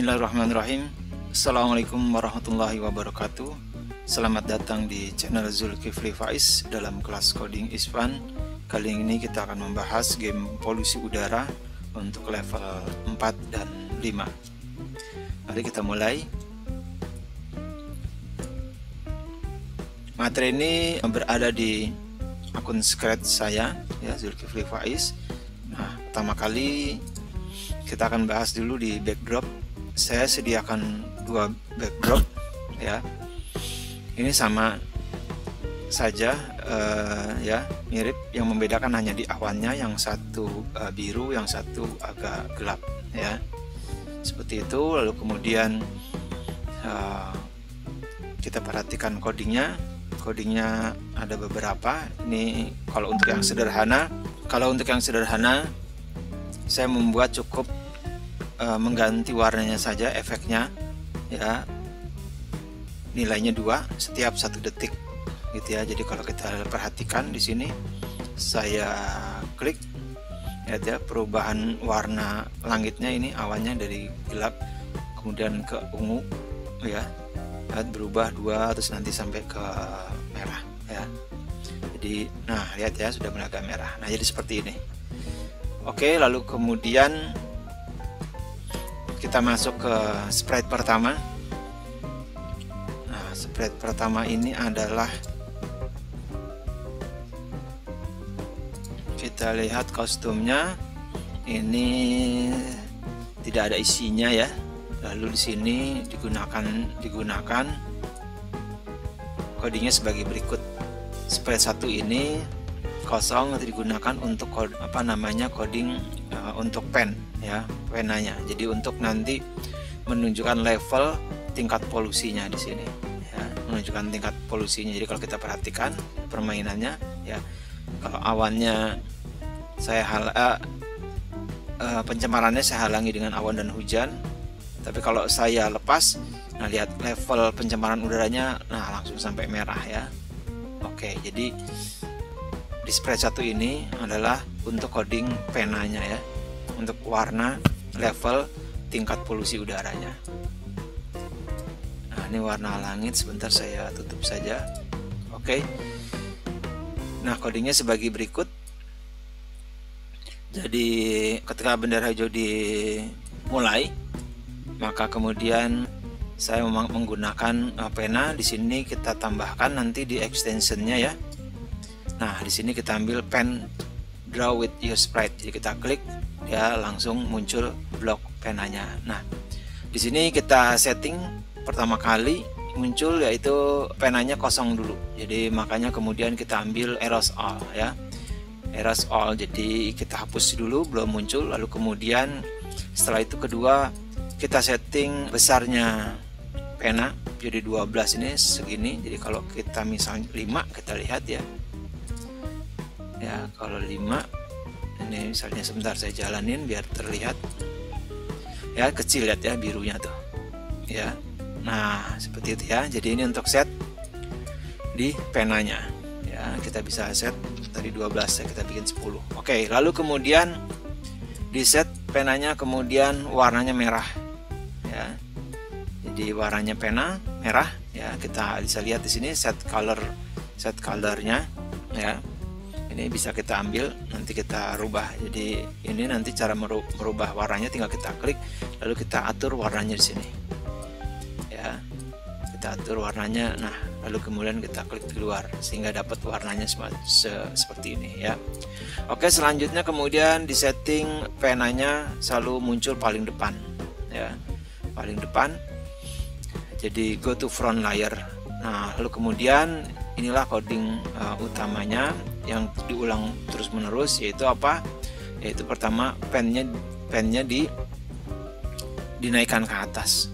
Bismillahirrahmanirrahim. Assalamualaikum warahmatullahi wabarakatuh. Selamat datang di channel Zulkifli Faiz dalam kelas coding is fun. Kali ini kita akan membahas game polusi udara untuk level 4 dan 5. Mari kita mulai. Materi ini berada di akun Scratch saya, ya, Zulkifli Faiz. Nah, pertama kali kita akan bahas dulu di backdrop. Saya sediakan dua backdrop, ya. Ini sama saja, ya, mirip. Yang membedakan hanya di awannya, yang satu biru, yang satu agak gelap, ya. Seperti itu. Lalu kemudian kita perhatikan codingnya. Codingnya ada beberapa. Ini kalau untuk yang sederhana. Kalau untuk yang sederhana, saya membuat cukup mengganti warnanya saja, efeknya, ya, nilainya 2 setiap 1 detik gitu ya. Jadi kalau kita perhatikan di sini, saya klik, lihat ya, perubahan warna langitnya. Ini awannya dari gelap kemudian ke ungu, ya, berubah 2 terus nanti sampai ke merah, ya. Jadi nah, lihat ya, sudah mulai agak merah. Nah, jadi seperti ini. Oke, lalu kemudian kita masuk ke sprite pertama. Nah, sprite pertama ini adalah, kita lihat kostumnya ini tidak ada isinya, ya. Lalu di sini digunakan codingnya sebagai berikut. Sprite 1 ini kosong, nanti digunakan untuk coding untuk pen, ya, penanya. Jadi untuk nanti menunjukkan level tingkat polusinya di sini, ya, menunjukkan tingkat polusinya. Jadi kalau kita perhatikan permainannya, ya, kalau awannya saya pencemarannya saya halangi dengan awan dan hujan. Tapi kalau saya lepas, nah, lihat level pencemaran udaranya, nah, langsung sampai merah, ya. Oke, jadi di sprite 1 ini adalah untuk coding penanya, ya, untuk warna level tingkat polusi udaranya. Nah, ini warna langit, sebentar saya tutup saja. Oke. Nah, codingnya sebagai berikut. Jadi ketika bendera hijau dimulai, maka kemudian saya menggunakan pena. Di sini kita tambahkan nanti di extensionnya, ya. Nah, di sini kita ambil pen draw with your sprite. Jadi kita klik, ya, langsung muncul blok penanya. Nah, di sini kita setting pertama kali muncul, yaitu penanya kosong dulu. Jadi makanya kemudian kita ambil erase all, ya. Erase all. Jadi kita hapus dulu, belum muncul. Lalu kemudian setelah itu kedua, kita setting besarnya pena jadi 12, ini segini. Jadi kalau kita misalnya 5, kita lihat, ya. Ya, kalau 5 ini misalnya, sebentar saya jalanin biar terlihat, ya, kecil, lihat ya, birunya tuh, ya. Nah, seperti itu, ya. Jadi ini untuk set di penanya, ya. Kita bisa set tadi 12, ya, kita bikin 10. Oke, lalu kemudian di set penanya, kemudian warnanya merah, ya. Jadi warnanya pena merah, ya. Kita bisa lihat di sini set colornya, ya. Ini bisa kita ambil, nanti kita rubah. Jadi ini nanti cara merubah warnanya, tinggal kita klik, lalu kita atur warnanya di sini, ya. Kita atur warnanya. Nah, lalu kemudian kita klik di luar sehingga dapat warnanya seperti ini, ya. Oke, selanjutnya kemudian di setting penanya selalu muncul paling depan, ya, paling depan. Jadi go to front layer. Nah, lalu kemudian inilah coding utamanya yang diulang terus menerus, yaitu apa? Yaitu pertama, pennya dinaikkan ke atas.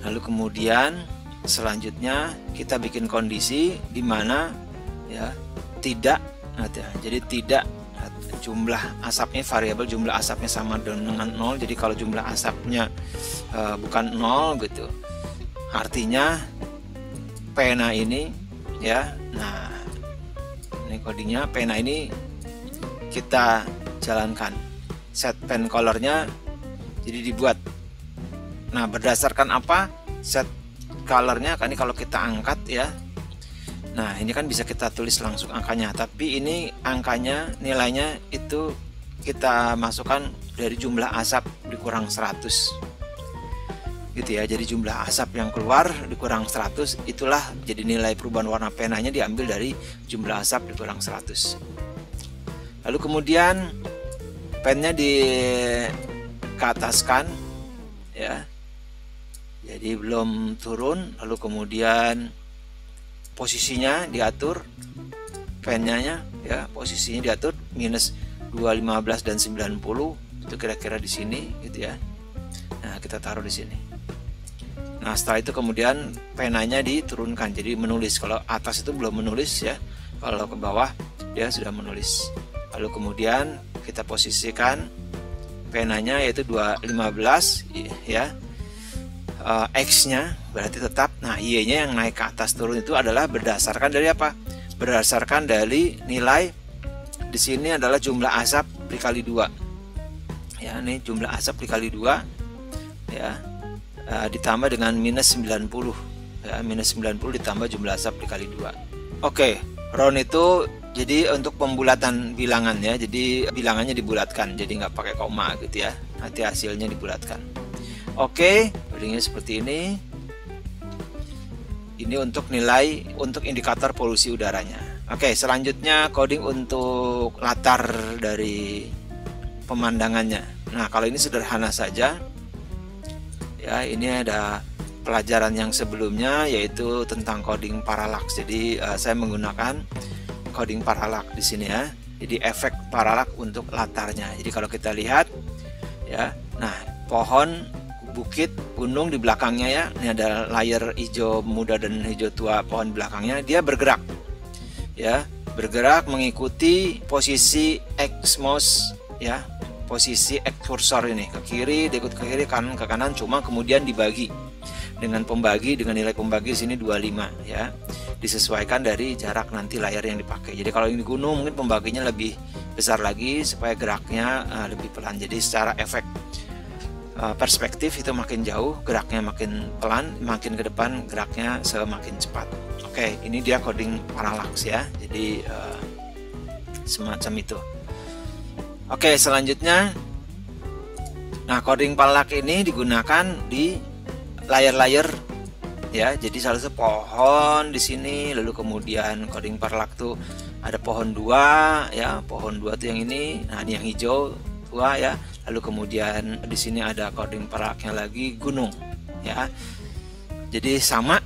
Lalu kemudian selanjutnya kita bikin kondisi di mana, ya, tidak, jadi tidak jumlah asapnya, variabel jumlah asapnya sama dengan 0. Jadi kalau jumlah asapnya bukan 0 gitu, artinya pena ini, ya. Nah, ini codingnya. Pena ini kita jalankan, set pen colornya, jadi dibuat Nah, berdasarkan apa set colornya? Ini kalau kita angkat ya, nah ini kan bisa kita tulis langsung angkanya, tapi ini angkanya, nilainya itu kita masukkan dari jumlah asap dikurang 100 gitu ya. Jadi jumlah asap yang keluar dikurang 100, itulah jadi nilai perubahan warna penanya diambil dari jumlah asap dikurang 100. Lalu kemudian pennya dikeataskan ya, jadi belum turun. Lalu kemudian posisinya diatur, pennya ya posisinya diatur minus 215 dan 90, itu kira-kira di sini gitu ya. Nah, kita taruh di sini. Nah, setelah itu kemudian penanya diturunkan, jadi menulis. Kalau atas itu belum menulis ya, kalau ke bawah dia sudah menulis. Lalu kemudian kita posisikan penanya yaitu 215 ya. X-nya berarti tetap. Nah, Y-nya yang naik ke atas turun itu adalah berdasarkan dari apa? Berdasarkan dari nilai di sini adalah jumlah asap dikali 2. Ya, ini jumlah asap dikali 2 ya. Ditambah dengan minus 90 ya, minus 90 ditambah jumlah asap dikali 2. Oke, round itu jadi untuk pembulatan bilangan ya, jadi bilangannya dibulatkan, jadi nggak pakai koma gitu ya, nanti hasilnya dibulatkan. Oke, codingnya seperti ini. Ini untuk nilai untuk indikator polusi udaranya. Oke, selanjutnya coding untuk latar dari pemandangannya. Nah, kalau ini sederhana saja ya, ini ada pelajaran yang sebelumnya yaitu tentang coding parallaks. Jadi saya menggunakan coding parallaks di sini ya. Jadi efek parallaks untuk latarnya. Jadi kalau kita lihat ya, nah pohon, bukit, gunung di belakangnya ya. Ini ada layer hijau muda dan hijau tua pohon belakangnya. Dia bergerak ya, bergerak mengikuti posisi X mouse ya. Posisi X kursor ini ke kiri, diikut ke kiri, kanan ke kanan, cuma kemudian dibagi dengan pembagi, dengan nilai pembagi sini 25 ya, disesuaikan dari jarak nanti layar yang dipakai. Jadi kalau ini gunung mungkin pembaginya lebih besar lagi supaya geraknya lebih pelan. Jadi secara efek perspektif itu makin jauh geraknya makin pelan, makin ke depan geraknya semakin cepat. Oke, ini dia coding parallaks ya, jadi semacam itu. Oke, selanjutnya, nah coding parallaks ini digunakan di layar-layar ya. Jadi salah satu pohon di sini, lalu kemudian coding parallaks tuh ada pohon 2 ya, pohon 2 tuh yang ini. Nah, ini yang hijau tua ya. Lalu kemudian di sini ada coding parallaksnya lagi gunung ya. Jadi sama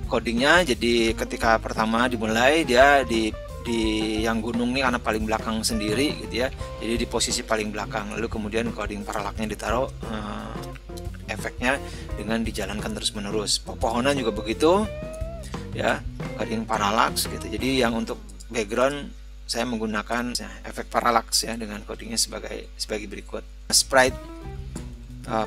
codingnya. Jadi ketika pertama dimulai dia di yang gunung nih karena paling belakang sendiri gitu ya, jadi di posisi paling belakang. Lalu kemudian coding paralaksnya ditaruh efeknya dengan dijalankan terus menerus. Pepohonan juga begitu ya, coding parallaks gitu. Jadi yang untuk background saya menggunakan efek parallaks ya, dengan codingnya sebagai berikut. Sprite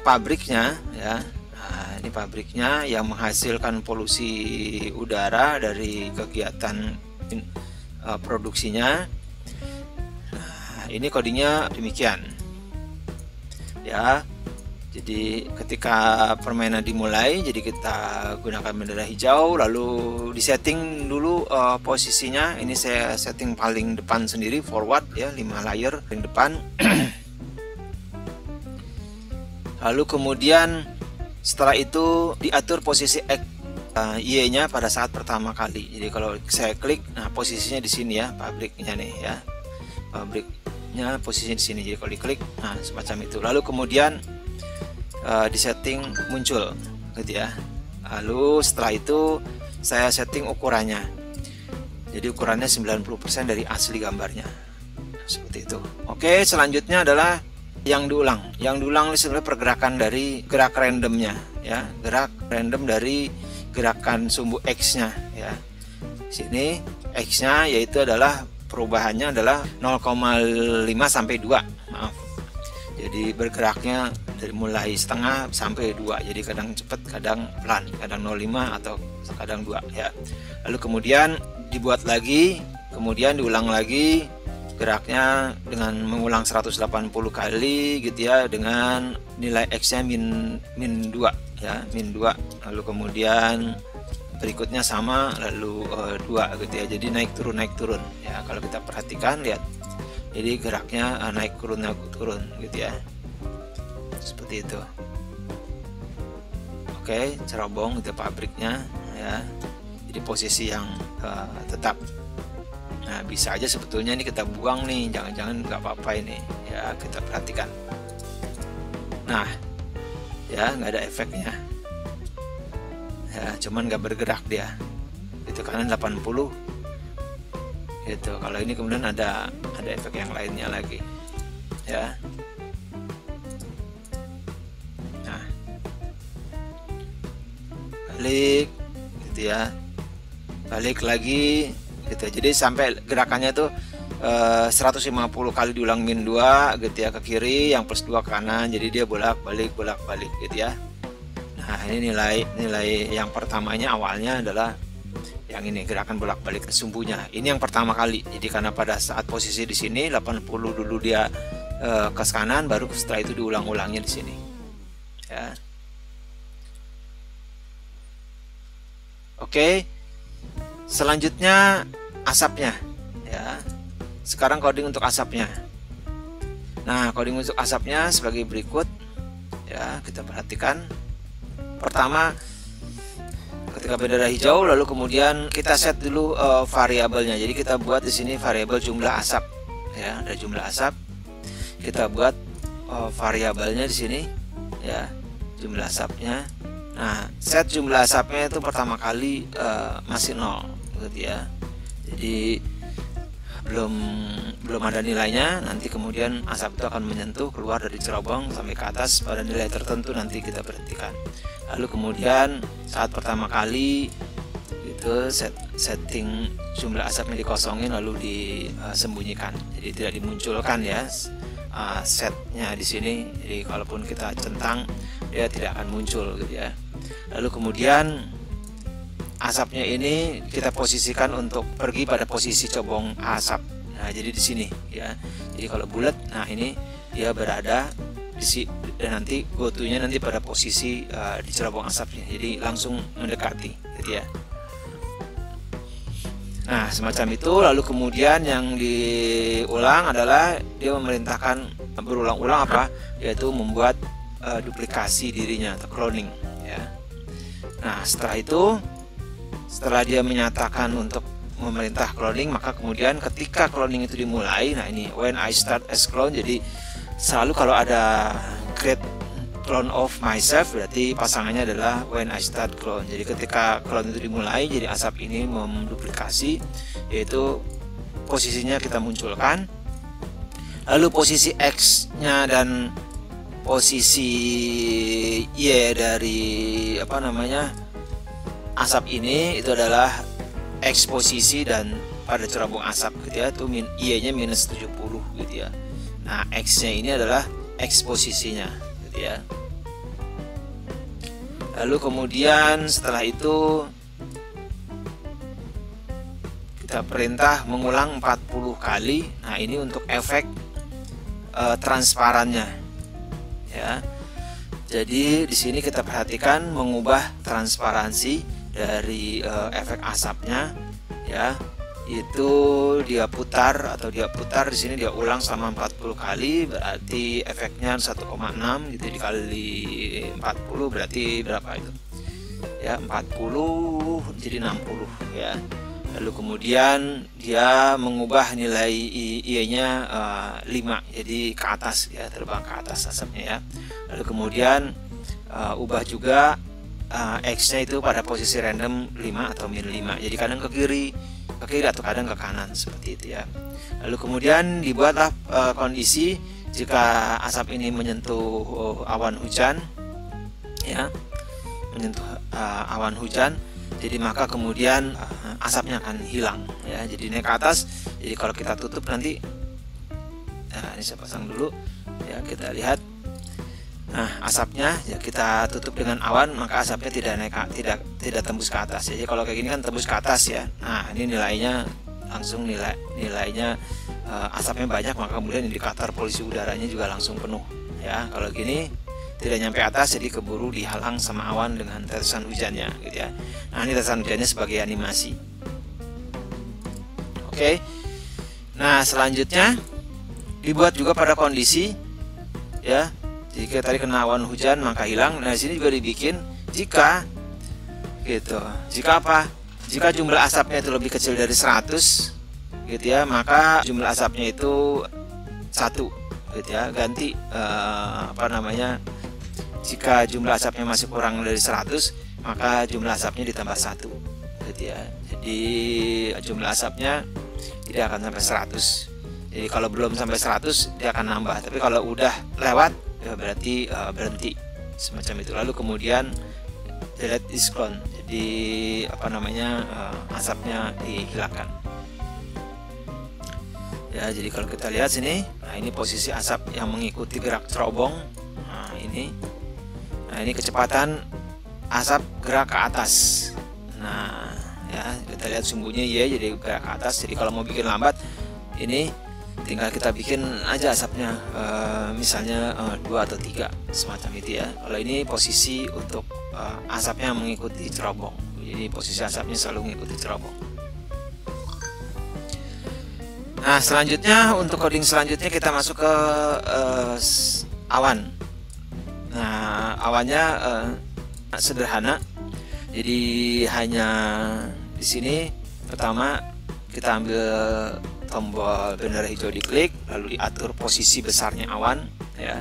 pabriknya ya. Nah, ini pabriknya yang menghasilkan polusi udara dari kegiatan produksinya. Nah, ini codingnya demikian ya. Jadi ketika permainan dimulai, jadi kita gunakan bendera hijau, lalu disetting dulu posisinya. Ini saya setting paling depan sendiri, forward ya, 5 layer paling depan. Lalu kemudian setelah itu diatur posisi Y-nya pada saat pertama kali. Jadi kalau saya klik, nah posisinya di sini ya, pabriknya nih ya, pabriknya posisinya di sini. Jadi kalau diklik, nah semacam itu. Lalu kemudian di setting muncul gitu ya. Lalu setelah itu saya setting ukurannya. Jadi ukurannya 90% dari asli gambarnya. Seperti itu. Oke, selanjutnya adalah yang diulang. Yang diulang ini sebenarnya pergerakan dari gerak randomnya ya, gerak random dari gerakan sumbu X-nya ya. Sini X-nya yaitu adalah perubahannya adalah 0,5 sampai 2. Maaf. Jadi bergeraknya dari mulai setengah sampai 2. Jadi kadang cepat, kadang pelan, kadang 0,5 atau kadang 2 ya. Lalu kemudian dibuat lagi, kemudian diulang lagi, geraknya dengan mengulang 180 kali gitu ya, dengan nilai X nya min 2 ya, min 2. Lalu kemudian berikutnya sama, lalu 2 gitu ya. Jadi naik turun ya. Kalau kita perhatikan, lihat, jadi geraknya naik turun gitu ya, seperti itu. Oke, cerobong itu pabriknya ya, jadi posisi yang tetap. Nah, bisa aja sebetulnya ini kita buang nih, jangan-jangan nggak apa-apa ini ya, kita perhatikan. Nah ya, nggak ada efeknya ya, cuman nggak bergerak dia itu, kanan 80 gitu. Kalau ini kemudian ada efek yang lainnya lagi ya. Nah, balik gitu ya, balik lagi gitu. Jadi sampai gerakannya tuh 150 kali diulang min 2 gitu ya, ke kiri, yang plus 2 ke kanan. Jadi dia bolak-balik gitu ya. Nah, ini nilai yang pertamanya awalnya adalah yang ini, gerakan bolak-balik ke sumbunya. Ini yang pertama kali. Jadi karena pada saat posisi di sini 80 dulu dia ke kanan, baru setelah itu diulang-ulangnya di sini. Ya. Oke. Selanjutnya asapnya ya. Sekarang coding untuk asapnya. Nah, coding untuk asapnya sebagai berikut ya, kita perhatikan. Pertama, ketika bendera hijau, lalu kemudian kita set dulu variabelnya. Jadi kita buat di sini variabel jumlah asap ya, ada jumlah asap. Kita buat variabelnya di sini ya, jumlah asapnya. Nah, set jumlah asapnya itu pertama kali masih 0 gitu ya. Jadi belum ada nilainya. Nanti kemudian asap itu akan menyentuh keluar dari cerobong sampai ke atas pada nilai tertentu, nanti kita berhentikan. Lalu kemudian saat pertama kali itu setting jumlah asapnya dikosongin, lalu disembunyikan, jadi tidak dimunculkan ya setnya di sini. Jadi kalaupun kita centang, dia tidak akan muncul gitu ya. Lalu kemudian asapnya ini kita posisikan untuk pergi pada posisi cobong asap. Nah, jadi di sini ya. Jadi kalau bulat, nah ini dia berada di sini, dan nanti go-to-nya nanti pada posisi di cerobong asapnya. Jadi langsung mendekati gitu ya. Nah, semacam itu. Lalu kemudian yang diulang adalah dia memerintahkan berulang-ulang apa? Yaitu membuat duplikasi dirinya atau cloning ya. Nah, setelah dia menyatakan untuk memerintah cloning, maka kemudian ketika cloning itu dimulai, nah ini when I start as clone, jadi selalu kalau ada create clone of myself, berarti pasangannya adalah when I start clone. Jadi ketika clone itu dimulai, jadi asap ini menduplikasi, yaitu posisinya kita munculkan. Lalu posisi X nya dan posisi Y dari asap ini itu adalah X posisi, dan pada cerobong asap gitu ya, itu Y nya minus 70 gitu ya. Nah, X nya ini adalah X posisinya gitu ya. Lalu kemudian setelah itu kita perintah mengulang 40 kali. Nah, ini untuk efek transparannya ya. Jadi di sini kita perhatikan mengubah transparansi dari efek asapnya ya, itu dia putar di sini dia ulang selama 40 kali, berarti efeknya 1,6 gitu dikali 40 berarti berapa itu ya, 40 jadi 60 ya. Lalu kemudian dia mengubah nilai I-nya 5, jadi ke atas ya, terbang ke atas asapnya ya. Lalu kemudian ubah juga X-nya itu pada posisi random 5 atau min 5. Jadi kadang ke kiri atau kadang ke kanan seperti itu ya. Lalu kemudian dibuatlah kondisi jika asap ini menyentuh awan hujan ya, menyentuh awan hujan, jadi maka kemudian asapnya akan hilang ya, jadi naik ke atas. Jadi kalau kita tutup nanti, nah ini saya pasang dulu ya, kita lihat. Nah, asapnya ya kita tutup dengan awan, maka asapnya tidak tembus ke atas. Jadi kalau kayak gini kan tembus ke atas ya. Nah, ini nilainya langsung nilainya asapnya banyak, maka kemudian indikator polusi udaranya juga langsung penuh ya. Kalau gini tidak nyampe atas, jadi keburu dihalang sama awan dengan tetesan hujannya gitu ya. Nah, ini tetesan hujannya sebagai animasi. Oke. Nah, selanjutnya dibuat juga pada kondisi ya, jika tadi kena awan hujan maka hilang. Nah, di sini juga dibikin jika gitu. Jika apa? Jika jumlah asapnya itu lebih kecil dari 100 gitu ya, maka jumlah asapnya itu 1 gitu ya. Ganti jika jumlah asapnya masih kurang dari 100, maka jumlah asapnya ditambah 1 gitu ya. Jadi jumlah asapnya tidak akan sampai 100. Jadi kalau belum sampai 100 dia akan nambah, tapi kalau udah lewat ya berarti berhenti semacam itu. Lalu kemudian delete is clone, jadi asapnya dihilangkan ya. Jadi kalau kita lihat sini, nah ini posisi asap yang mengikuti gerak cerobong. Nah ini kecepatan asap gerak ke atas. Nah ya, kita lihat sumbunya ya, jadi gerak ke atas. Jadi kalau mau bikin lambat, ini tinggal kita bikin aja asapnya misalnya 2 atau 3 semacam itu ya. Kalau ini posisi untuk asapnya mengikuti cerobong, jadi posisi asapnya selalu mengikuti cerobong. Nah, selanjutnya untuk coding selanjutnya kita masuk ke awan. Nah, awannya sederhana. Jadi hanya di sini pertama kita ambil tombol bendera hijau, diklik, lalu diatur posisi besarnya awan ya.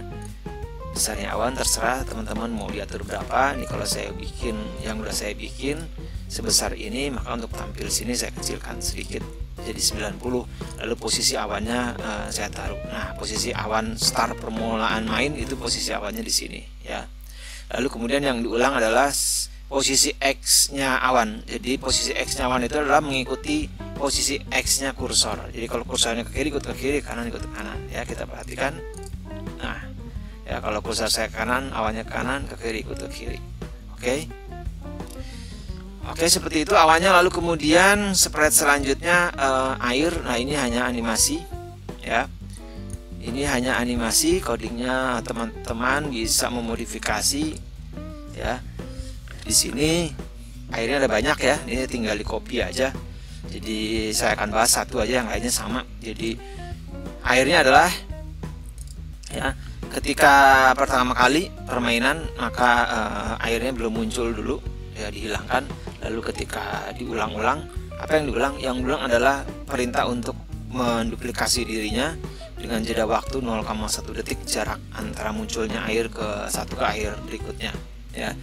Besarnya awan terserah teman-teman mau diatur berapa. Ini kalau saya bikin yang udah saya bikin sebesar ini, maka untuk tampil sini saya kecilkan sedikit jadi 90. Lalu posisi awannya saya taruh. Nah, posisi awan start permulaan main itu posisi awannya di sini ya. Lalu kemudian yang diulang adalah posisi X-nya awan. Jadi posisi X-nya awan itu adalah mengikuti posisi X-nya kursor. Jadi kalau kursornya ke kiri ikut ke kiri, kanan ikut ke kanan ya. Kita perhatikan. Nah, ya kalau kursor saya ke kanan, awannya ke kanan, ke kiri ikut ke kiri. Oke, seperti itu awannya. Lalu kemudian spread selanjutnya air. Nah, ini hanya animasi ya. Ini hanya animasi, codingnya teman-teman bisa memodifikasi ya. Di sini airnya ada banyak ya, ini tinggal di copy aja. Jadi saya akan bahas satu aja, yang lainnya sama. Jadi airnya adalah ya, ketika pertama kali permainan maka airnya belum muncul dulu ya, dihilangkan. Lalu ketika diulang-ulang, apa yang diulang? Yang diulang adalah perintah untuk menduplikasi dirinya dengan jeda waktu 0,1 detik jarak antara munculnya air ke air berikutnya ya.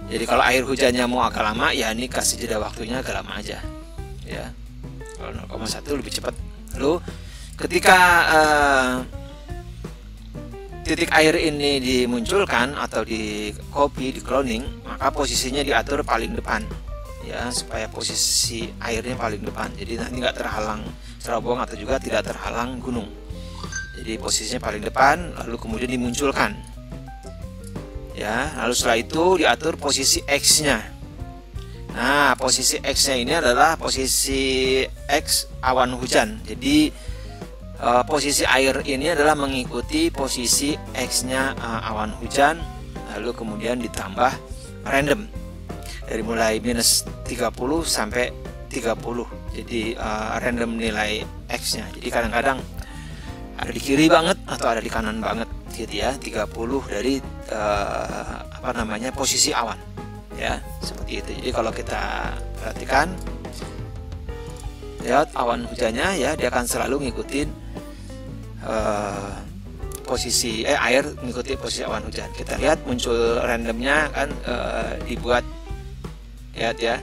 Jadi kalau air hujannya mau agak lama ya, ini kasih jeda waktunya agak lama aja ya. Kalau 0,1 lebih cepat. Lalu ketika titik air ini dimunculkan atau di copy, di cloning, maka posisinya diatur paling depan ya, supaya posisi airnya paling depan. Jadi nanti nggak terhalang cerobong atau juga tidak terhalang gunung. Jadi posisinya paling depan, lalu kemudian dimunculkan ya. Lalu setelah itu diatur posisi X-nya. Nah, posisi X-nya ini adalah posisi X awan hujan. Jadi posisi air ini adalah mengikuti posisi X-nya awan hujan, lalu kemudian ditambah random dari mulai minus 30 sampai 30. Jadi random nilai X-nya. Jadi kadang-kadang ada di kiri banget atau ada di kanan banget gitu ya. 30 dari posisi awan ya, seperti itu. Jadi kalau kita perhatikan lihat awan hujannya ya, dia akan selalu ngikutin posisi air mengikuti posisi awan hujan. Kita lihat muncul randomnya kan dibuat, lihat ya,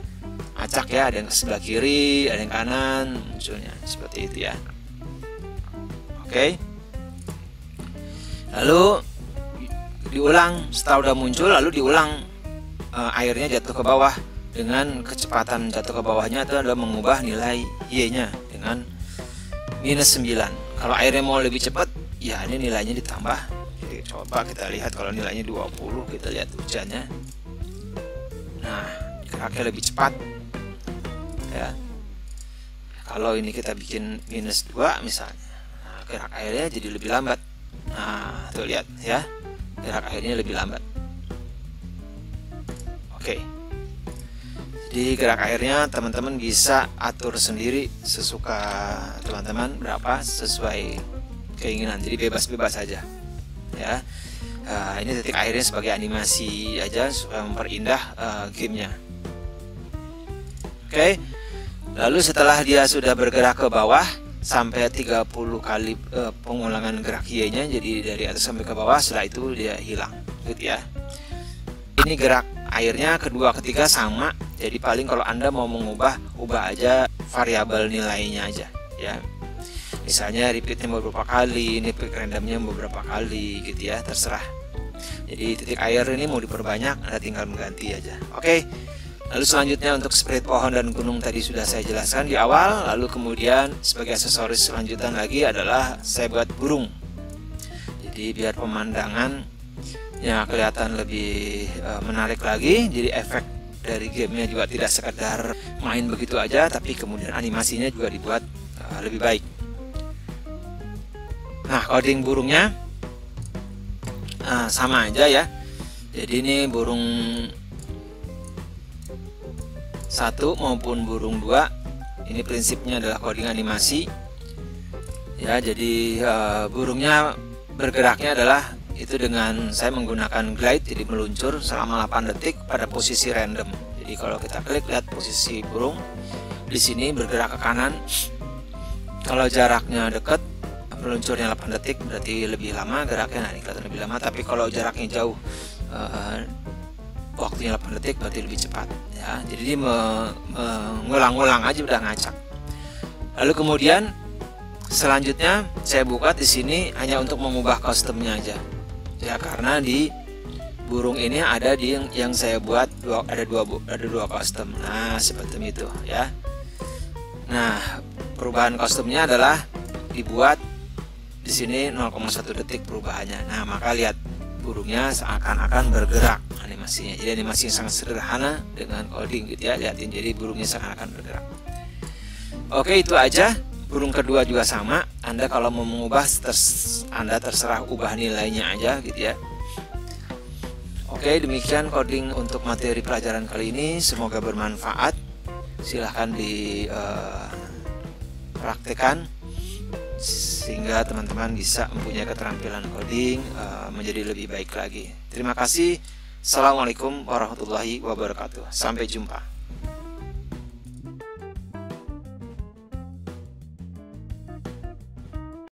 acak ya, ada yang ke sebelah kiri, ada yang kanan munculnya seperti itu ya. Oke. Lalu diulang, setelah udah muncul lalu diulang airnya jatuh ke bawah dengan kecepatan jatuh ke bawahnya itu adalah mengubah nilai Y-nya dengan minus 9. Kalau airnya mau lebih cepat, ya ini nilainya ditambah. Jadi coba kita lihat kalau nilainya 20, kita lihat hujannya. Nah, geraknya lebih cepat. Ya. Kalau ini kita bikin minus 2 misalnya. gerak airnya jadi lebih lambat. Nah, tuh lihat ya, gerak airnya lebih lambat. Oke. Jadi gerak airnya teman-teman bisa atur sendiri sesuka teman-teman berapa, sesuai keinginan. Jadi bebas-bebas saja ya. Ini titik airnya sebagai animasi aja supaya memperindah gamenya. Oke. Lalu setelah dia sudah bergerak ke bawah sampai 30 kali pengulangan gerak Y-nya, jadi dari atas sampai ke bawah, setelah itu dia hilang gitu ya. Ini gerak airnya kedua ketiga sama, jadi paling kalau Anda mau mengubah, ubah aja variabel nilainya aja ya. Misalnya repeatnya beberapa kali, ini peak randomnya beberapa kali gitu ya, terserah. Jadi titik air ini mau diperbanyak, Anda tinggal mengganti aja. Oke. Lalu selanjutnya untuk spirit pohon dan gunung tadi sudah saya jelaskan di awal. Lalu kemudian sebagai aksesoris selanjutan lagi adalah saya buat burung. Jadi biar pemandangan ya kelihatan lebih menarik lagi. Jadi efek dari gamenya juga tidak sekedar main begitu aja, tapi kemudian animasinya juga dibuat lebih baik. Nah, coding burungnya sama aja ya. Jadi ini burung 1 maupun burung 2, ini prinsipnya adalah coding animasi ya. Jadi burungnya bergeraknya adalah itu dengan saya menggunakan glide, jadi meluncur selama 8 detik pada posisi random. Jadi kalau kita klik, lihat posisi burung di sini bergerak ke kanan. Kalau jaraknya dekat, meluncurnya 8 detik berarti lebih lama geraknya, nah ini kelihatan lebih lama. Tapi kalau jaraknya jauh, waktunya 8 detik berarti lebih cepat ya. Jadi mengulang-ulang aja udah ngacak. Lalu kemudian selanjutnya saya buka di sini hanya untuk mengubah kostumnya aja ya, karena di burung ini ada di yang saya buat ada dua kostum. Nah, seperti itu ya. Nah, perubahan kostumnya adalah dibuat di sini 0,1 detik perubahannya. Nah, maka lihat burungnya seakan-akan bergerak animasinya. Jadi animasi yang sangat sederhana dengan coding gitu ya. Lihatin, jadi burungnya seakan-akan bergerak. Oke, itu aja. Burung kedua juga sama. Anda kalau mau mengubah, Anda terserah ubah nilainya aja gitu ya. Oke, demikian coding untuk materi pelajaran kali ini. Semoga bermanfaat. Silahkan dipraktekkan sehingga teman-teman bisa mempunyai keterampilan coding menjadi lebih baik lagi. Terima kasih. Assalamualaikum warahmatullahi wabarakatuh. Sampai jumpa.